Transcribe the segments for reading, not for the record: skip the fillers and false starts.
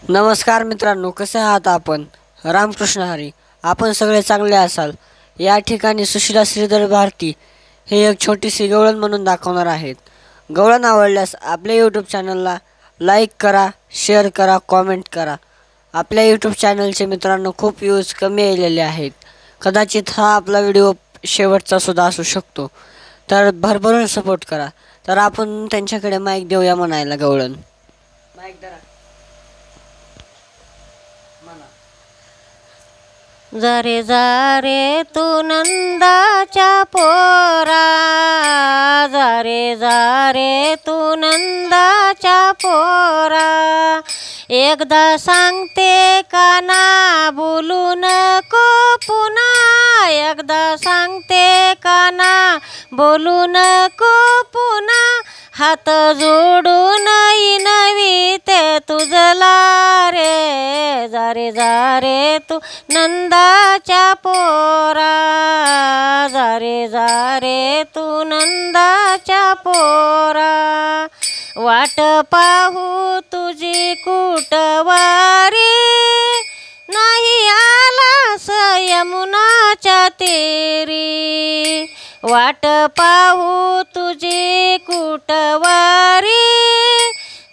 नमस्कार मित्रांनो, कसे आहात आपण? रामकृष्ण हरी. आपण सगळे चांगले असाल. या ठिकाणी सुशीला श्रीधर भारती हे एक छोटीशी गवळण म्हणून दाखवणार आहेत. गवळण आवडल्यास आपल्या यूट्यूब चॅनलला लाईक करा, शेअर करा, कॉमेंट करा. आपल्या यूट्यूब चॅनलचे मित्रांनो खूप व्ह्यूज कमी आलेले आहेत. कदाचित हा आपला व्हिडिओ शेवटचा सुद्धा असू शकतो, तर भरभरून सपोर्ट करा. तर आपण त्यांच्याकडे माईक देऊया म्हणायला. गवळण माईक धरा. जरे जारे तू नंदाच्या पोरा, जरे जारे तू नंदाच्या पोरा. एकदा सांगते काना बोलू नको पुन्हा, एकदा सांगते काना बोलू नको पुन्हा. हात जोडून नवीते तुझला रे, जारे जारे तू नंदाच्या पोरा, जारे जारे तू नंदाच्या पोरा. वाट पाहू तुझी कुटवारी, नाही आलास यमुनाच्या तेरी. वाट पाहू तुझी कुटवारी,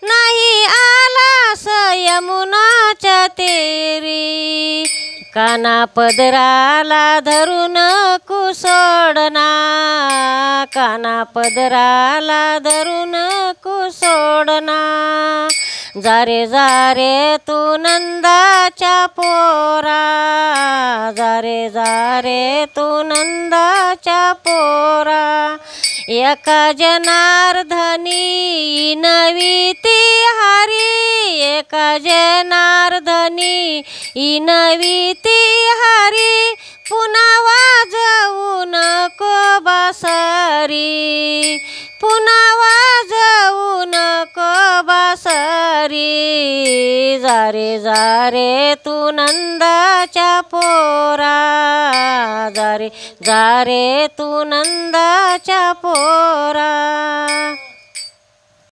नाही आलास यमुनाच्या तेरी. काना पदराला धरून कुसोडना, काना पदराला धरून कुसोडना. जारे जारे तू नंदाच्या पोरा, जारे जारे तू नंदाच्या पोरा. एका जनार्दनी नवीती हरी, एका जनार्दनी नवीती हरी. पुन्हा वाजवू नको बासरी, पुन्हा वाजवू नको बासरी. जारे जारे तू नंदाच्या पोरा, जारे जारे तू नंदाच्या पोरा.